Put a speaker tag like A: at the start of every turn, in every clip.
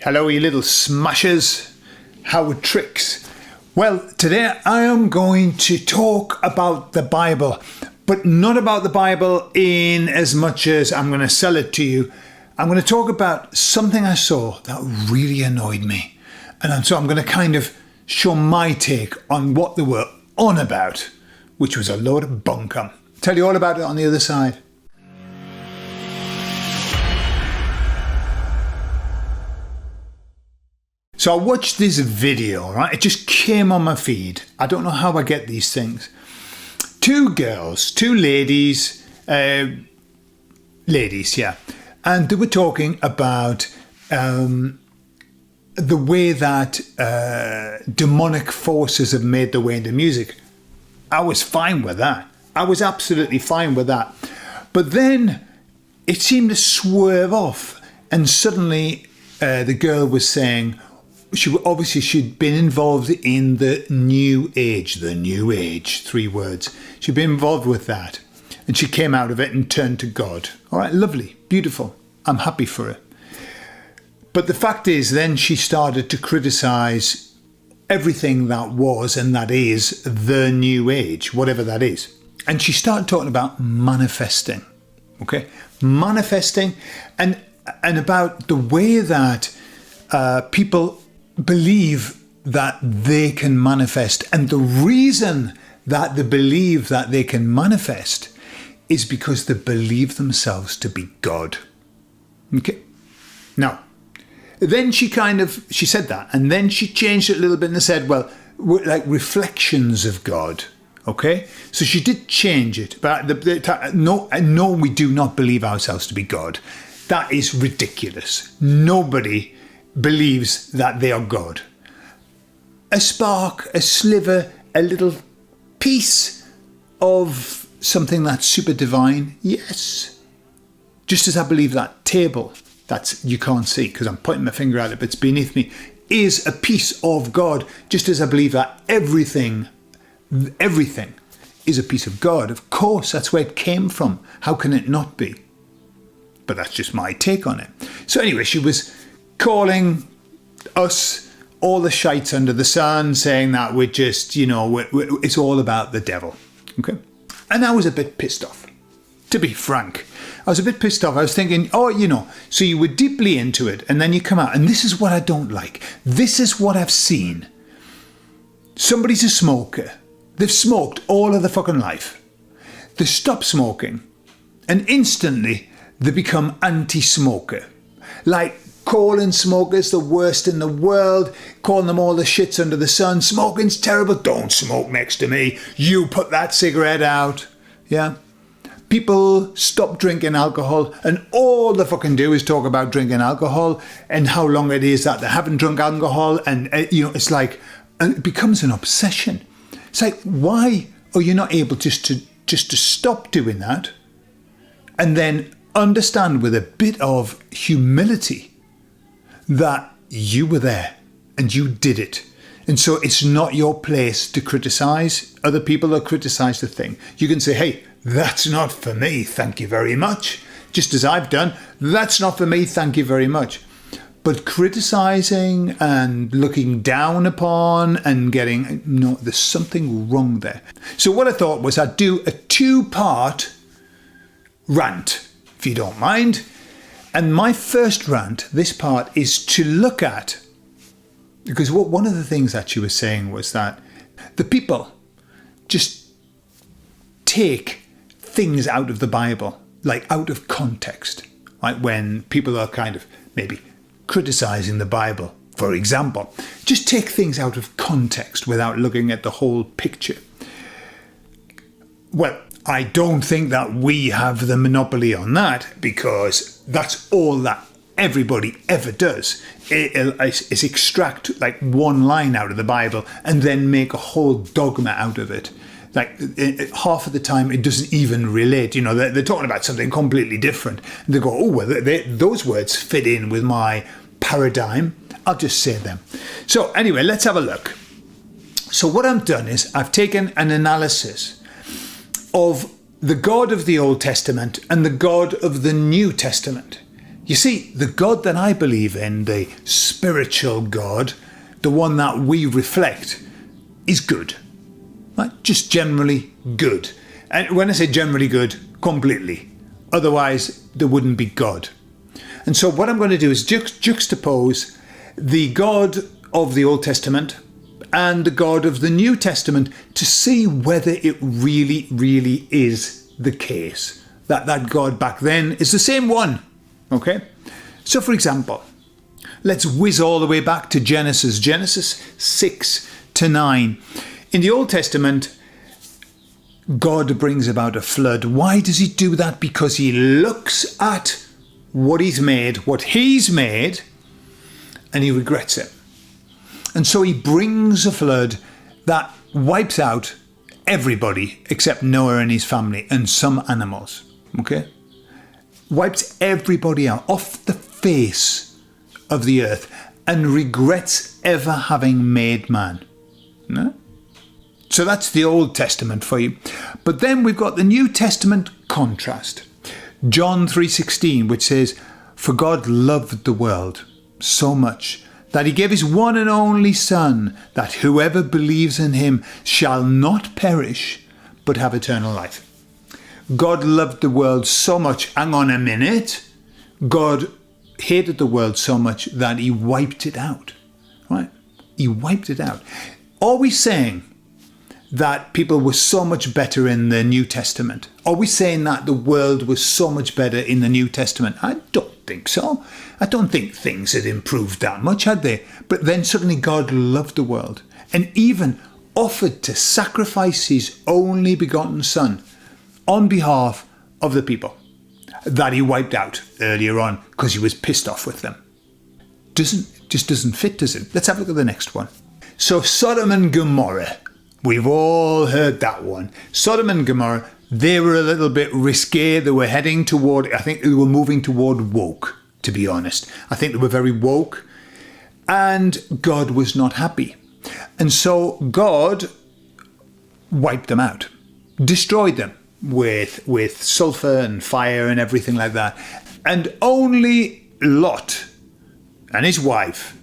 A: Hello, you little smashers. How are tricks? Well, today I am going to talk about the Bible, but not about the Bible in as much as I'm going to sell it to you. I'm going to talk about something I saw that really annoyed me. And so I'm going to kind of show my take on what they were on about, which was a load of bunkum. Tell you all about it on the other side. So I watched this video, right? It just came on my feed. I don't know how I get these things. Two ladies, and they were talking about the way that demonic forces have made their way into music. I was fine with that. I was absolutely fine with that. But then it seemed to swerve off, and suddenly the girl was saying, she'd been involved in the New Age, 3 words. She'd been involved with that. And she came out of it and turned to God. All right, lovely, beautiful. I'm happy for her. But the fact is, then she started to criticize everything that was and that is the New Age, whatever that is. And she started talking about manifesting, okay? Manifesting and about the way that people believe that they can manifest, and the reason that they believe that they can manifest is because they believe themselves to be God. Okay. Now, then she said that, and then she changed it a little bit and said, well, we're like reflections of God. Okay, so she did change it, but no, we do not believe ourselves to be God. That is ridiculous. Nobody believes that they are God. A spark, a sliver, a little piece of something that's super divine, yes. Just as I believe that table, that's you can't see because I'm pointing my finger at it, but it's beneath me, is a piece of God, just as I believe that everything is a piece of God. Of course, that's where it came from. How can it not be? But that's just my take on it. So anyway, she was calling us all the shites under the sun, saying that we're just, it's all about the devil. Okay. And I was a bit pissed off, to be frank. I was a bit pissed off. I was thinking, so you were deeply into it and then you come out. And this is what I don't like. This is what I've seen. Somebody's a smoker. They've smoked all of their fucking life. They stop smoking and instantly they become anti-smoker. Like, calling smokers the worst in the world, calling them all the shits under the sun. Smoking's terrible. Don't smoke next to me. You put that cigarette out. Yeah. People stop drinking alcohol and all they fucking do is talk about drinking alcohol and how long it is that they haven't drunk alcohol. And, it's like, and it becomes an obsession. It's like, why are you not able just to stop doing that and then understand with a bit of humility that you were there and you did it. And so it's not your place to criticize other people or criticize the thing. You can say, hey, that's not for me, thank you very much. Just as I've done, that's not for me, thank you very much. But criticizing and looking down upon and there's something wrong there. So what I thought was I'd do a 2-part rant, if you don't mind. And my first rant, this part, is to look at, because one of the things that she was saying was that the people just take things out of the Bible, like out of context, right? When people are kind of maybe criticizing the Bible, for example, just take things out of context without looking at the whole picture. Well, I don't think that we have the monopoly on that because that's all that everybody ever does is extract like one line out of the Bible and then make a whole dogma out of it. Like half of the time it doesn't even relate. They're talking about something completely different. And they go, oh, well, those words fit in with my paradigm. I'll just say them. So anyway, let's have a look. So what I've done is I've taken an analysis of the God of the Old Testament and the God of the New Testament. You see, the God that I believe in, the spiritual God, the one that we reflect, is good. Right? Just generally good. And when I say generally good, completely. Otherwise, there wouldn't be God. And so what I'm going to do is juxtapose the God of the Old Testament and the God of the New Testament to see whether it really, really is the case. That God back then is the same one. Okay? So for example, let's whiz all the way back to Genesis 6 to 9. In the Old Testament, God brings about a flood. Why does he do that? Because he looks at what he's made, and he regrets it. And so he brings a flood that wipes out everybody except Noah and his family and some animals. Okay? Wipes everybody out off the face of the earth and regrets ever having made man. No? So that's the Old Testament for you. But then we've got the New Testament contrast. John 3:16, which says, "For God loved the world so much that he gave his one and only Son, that whoever believes in him shall not perish, but have eternal life." God loved the world so much. Hang on a minute. God hated the world so much that he wiped it out. Right? He wiped it out. Are we saying that people were so much better in the New Testament? Are we saying that the world was so much better in the New Testament? I don't think so. I don't think things had improved that much, had they? But then suddenly God loved the world and even offered to sacrifice his only begotten Son on behalf of the people that he wiped out earlier on because he was pissed off with them. Just doesn't fit, does it? Let's have a look at the next one. So Sodom and Gomorrah. We've all heard that one. Sodom and Gomorrah, they were a little bit risque. They were heading toward, I think they were moving toward woke, to be honest. I think they were very woke. And God was not happy. And so God wiped them out, destroyed them with sulfur and fire and everything like that. And only Lot and his wife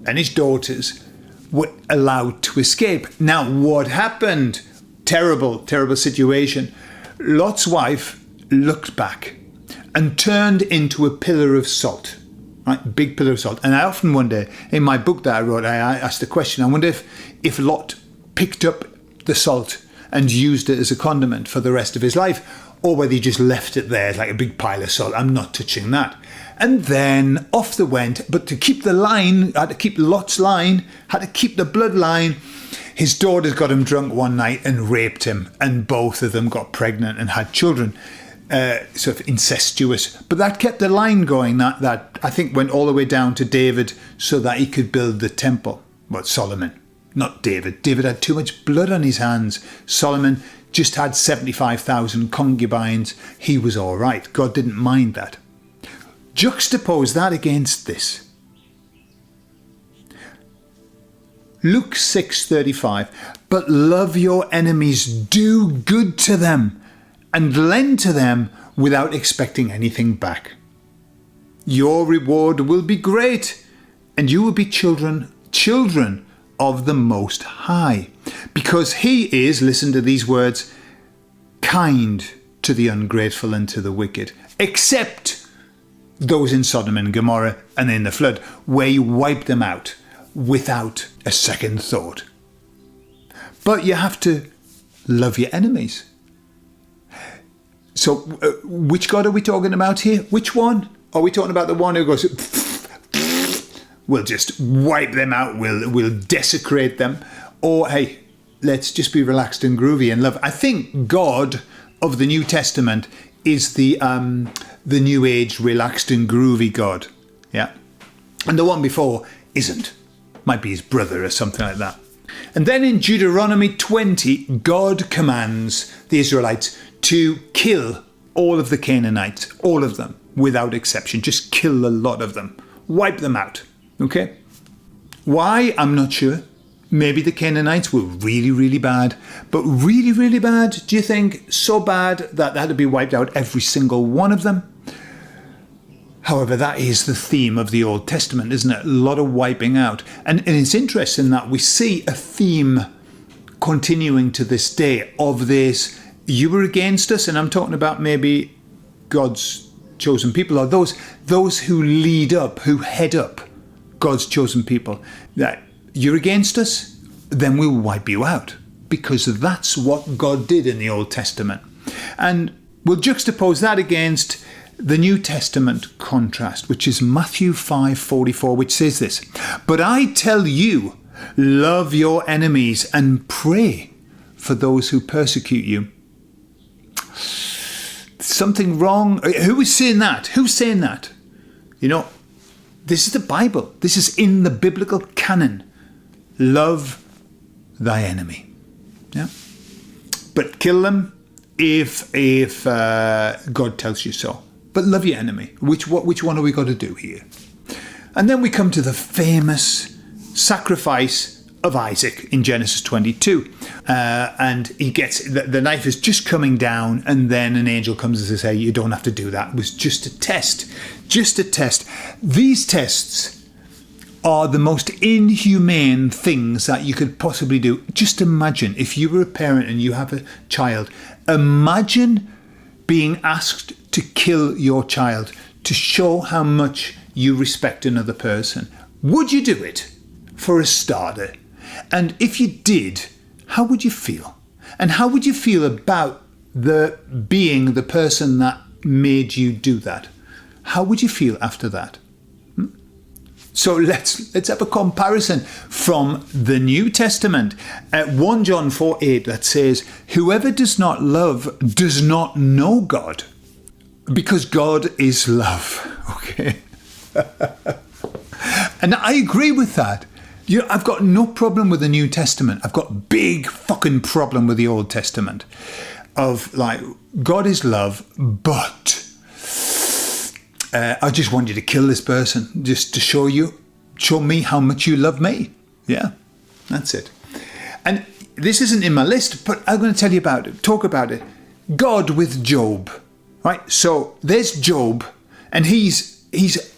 A: and his daughters were allowed to escape. Now, what happened? Terrible, terrible situation. Lot's wife looked back and turned into a pillar of salt, right? Big pillar of salt. And I often wonder, in my book that I wrote, I asked the question, I wonder if Lot picked up the salt and used it as a condiment for the rest of his life, or whether he just left it there like a big pile of salt. I'm not touching that. And then off they went, but to keep the line, had to keep Lot's line, had to keep the bloodline. His daughters got him drunk one night and raped him, and both of them got pregnant and had children, sort of incestuous. But that kept the line going, that I think went all the way down to David so that he could build the temple. Well, Solomon, not David. David had too much blood on his hands. Solomon just had 75,000 concubines. He was all right. God didn't mind that. Juxtapose that against this. Luke 6:35, "But love your enemies, do good to them, and lend to them without expecting anything back. Your reward will be great, and you will be children of the Most High, because he is," listen to these words, "kind to the ungrateful and to the wicked, except those in Sodom and Gomorrah and in the flood, where you wiped them out without a second thought." But you have to love your enemies. So which God are we talking about here? Which one? Are we talking about the one who goes, we'll just wipe them out, we'll desecrate them? Or, hey, let's just be relaxed and groovy and love? I think God of the New Testament is the New Age relaxed and groovy God. Yeah. And the one before isn't. Might be his brother or something like that. And then in Deuteronomy 20, God commands the Israelites to kill all of the Canaanites, all of them, without exception. Just kill a lot of them. Wipe them out. Okay? Why? I'm not sure. Maybe the Canaanites were really, really bad. But really, really bad? Do you think? So bad that they had to be wiped out, every single one of them? However, that is the theme of the Old Testament, isn't it? A lot of wiping out. And it's interesting that we see a theme continuing to this day of this, you were against us, and I'm talking about maybe God's chosen people, or those who lead up, who head up God's chosen people. That you're against us, then we'll wipe you out. Because that's what God did in the Old Testament. And we'll juxtapose that against the New Testament contrast, which is Matthew 5:44, which says this, "But I tell you, love your enemies and pray for those who persecute you." Something wrong? Who is saying that? Who's saying that? You know, this is the Bible. This is in the biblical canon. Love thy enemy. Yeah, but kill them if God tells you so. But love your enemy. Which one are we got to do here? And then we come to the famous sacrifice of Isaac in Genesis 22, and he gets the knife is just coming down, and then an angel comes and says, "Hey, you don't have to do that. It was just a test, just a test." These tests are the most inhumane things that you could possibly do. Just imagine if you were a parent and you have a child. Imagine being asked to kill your child to show how much you respect another person. Would you do it, for a starter? And if you did, how would you feel? And how would you feel about being the person that made you do that? How would you feel after that? So let's have a comparison from the New Testament. 1 John 4:8 that says, "Whoever does not love does not know God, because God is love." Okay. And I agree with that. You know, I've got no problem with the New Testament. I've got a big fucking problem with the Old Testament. Of like, God is love, but I just want you to kill this person just to show me how much you love me. Yeah, that's it. And this isn't in my list, but I'm going to tell you about it, talk about it. God with Job, right? So there's Job, and he's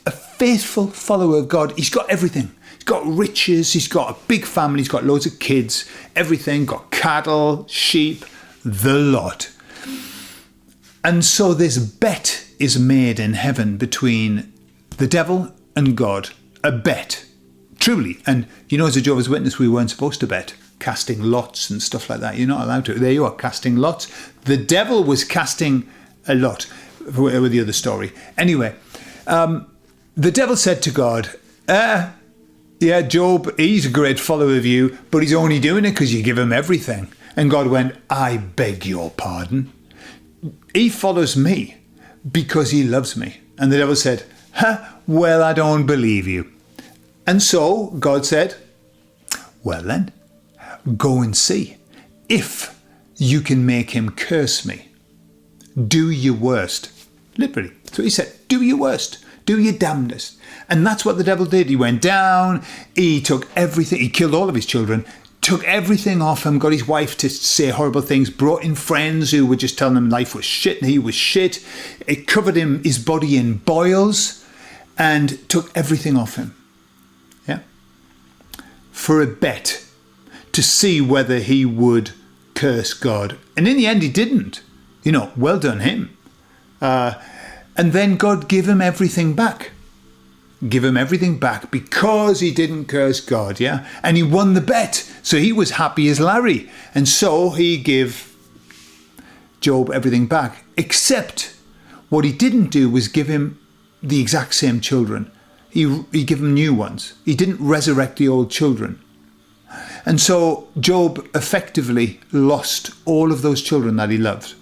A: a faithful follower of God. He's got everything. He's got riches. He's got a big family. He's got loads of kids, everything, got cattle, sheep, the lot. And so this bet is made in heaven between the devil and God. A bet, truly. And you know, as a Jehovah's Witness, we weren't supposed to bet. Casting lots and stuff like that. You're not allowed to. There you are, casting lots. The devil was casting a lot with the other story. Anyway, the devil said to God, yeah, Job, he's a great follower of you, but he's only doing it because you give him everything. And God went, "I beg your pardon. He follows me because he loves me." And the devil said, "Well, I don't believe you." And so God said, "Well then, go and see if you can make him curse me. Do your worst." Literally. So he said, do your worst. Do your damnedest. And that's what the devil did. He went down, he took everything, he killed all of his children, took everything off him, got his wife to say horrible things, brought in friends who were just telling him life was shit and he was shit. It covered his body in boils and took everything off him. Yeah. For a bet to see whether he would curse God. And in the end, he didn't. You know, well done him. And then God gave him everything back. Give him everything back because he didn't curse God, yeah? And he won the bet. So he was happy as Larry. And so he gave Job everything back. Except what he didn't do was give him the exact same children. He gave him new ones. He didn't resurrect the old children. And so Job effectively lost all of those children that he loved.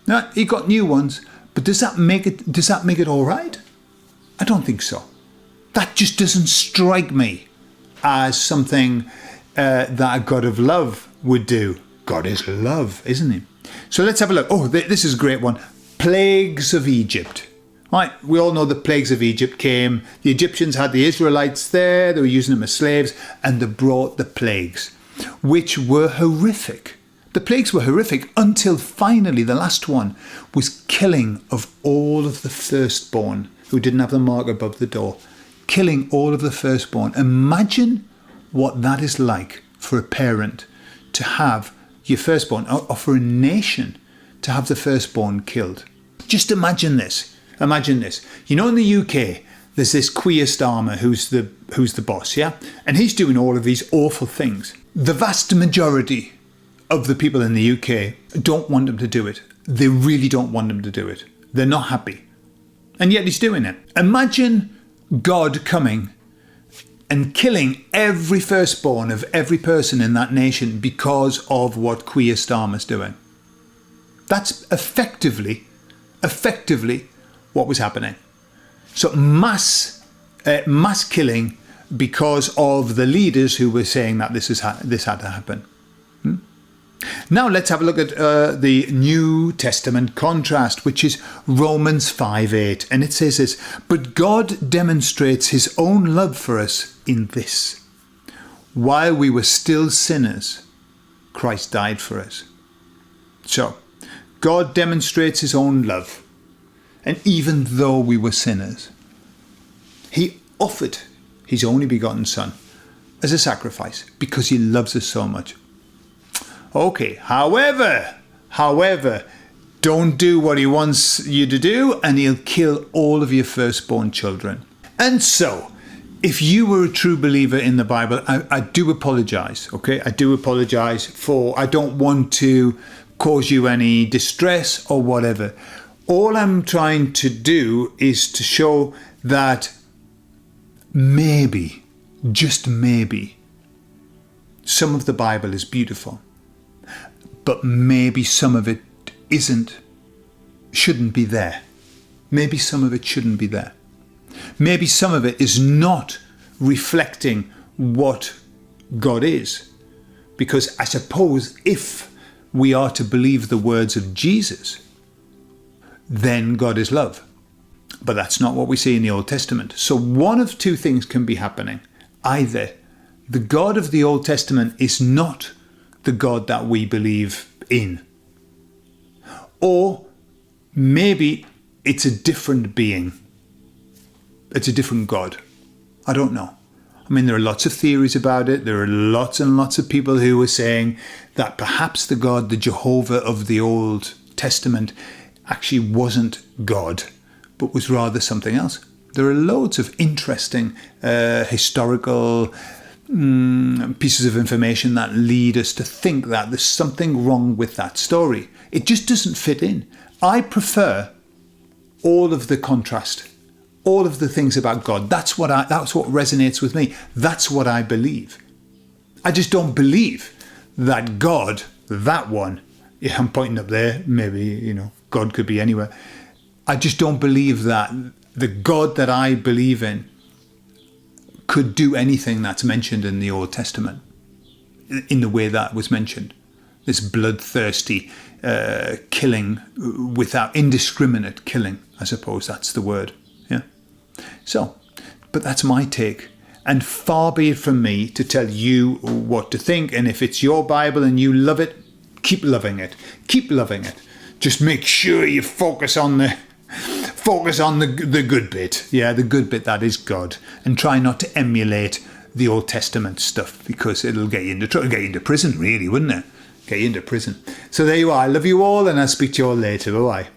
A: Now, he got new ones, but does that make it all right? I don't think so. That just doesn't strike me as something that a God of love would do. God is love, isn't he? So let's have a look. Oh, this is a great one. Plagues of Egypt. Right, we all know the plagues of Egypt came. The Egyptians had the Israelites there. They were using them as slaves, and they brought the plagues, which were horrific. The plagues were horrific until finally the last one was killing of all of the firstborn who didn't have the mark above the door, killing all of the firstborn. Imagine what that is like for a parent to have your firstborn, or for a nation to have the firstborn killed. Just imagine this. Imagine this. You know, in the UK, there's this Keir Starmer who's the boss, yeah? And he's doing all of these awful things. The vast majority of the people in the UK don't want him to do it. They really don't want him to do it. They're not happy. And yet he's doing it. Imagine God coming and killing every firstborn of every person in that nation because of what Keir Starmer's doing. That's effectively what was happening. So mass killing because of the leaders who were saying that this had to happen. Now let's have a look at the New Testament contrast, which is Romans 5:8. And it says this: "But God demonstrates his own love for us in this. While we were still sinners, Christ died for us." So, God demonstrates his own love. And even though we were sinners, he offered his only begotten Son as a sacrifice because he loves us so much. Okay, however, don't do what he wants you to do and he'll kill all of your firstborn children. And so, if you were a true believer in the Bible, I do apologise, okay? I do apologise I don't want to cause you any distress or whatever. All I'm trying to do is to show that maybe, just maybe, some of the Bible is beautiful. But maybe some of it shouldn't be there. Maybe some of it shouldn't be there. Maybe some of it is not reflecting what God is. Because I suppose if we are to believe the words of Jesus, then God is love. But that's not what we see in the Old Testament. So one of two things can be happening. Either the God of the Old Testament is not the God that we believe in. Or maybe it's a different being. It's a different God. I don't know. I mean, there are lots of theories about it. There are lots and lots of people who are saying that perhaps the God, the Jehovah of the Old Testament, actually wasn't God, but was rather something else. There are loads of interesting historical pieces of information that lead us to think that there's something wrong with that story. It just doesn't fit in. I prefer all of the contrast, all of the things about God. That's what resonates with me. That's what I believe. I just don't believe that God, that one, yeah, I'm pointing up there, maybe, God could be anywhere. I just don't believe that the God that I believe in could do anything that's mentioned in the Old Testament in the way that was mentioned. This bloodthirsty killing, without indiscriminate killing, I suppose that's the word. Yeah. So, but that's my take. And far be it from me to tell you what to think. And if it's your Bible and you love it, keep loving it. Keep loving it. Just make sure you focus on the good bit. Yeah, the good bit that is God. And try not to emulate the Old Testament stuff, because it'll get you into trouble, get you into prison, really, wouldn't it? Get you into prison. So there you are. I love you all, and I'll speak to you all later. Bye-bye.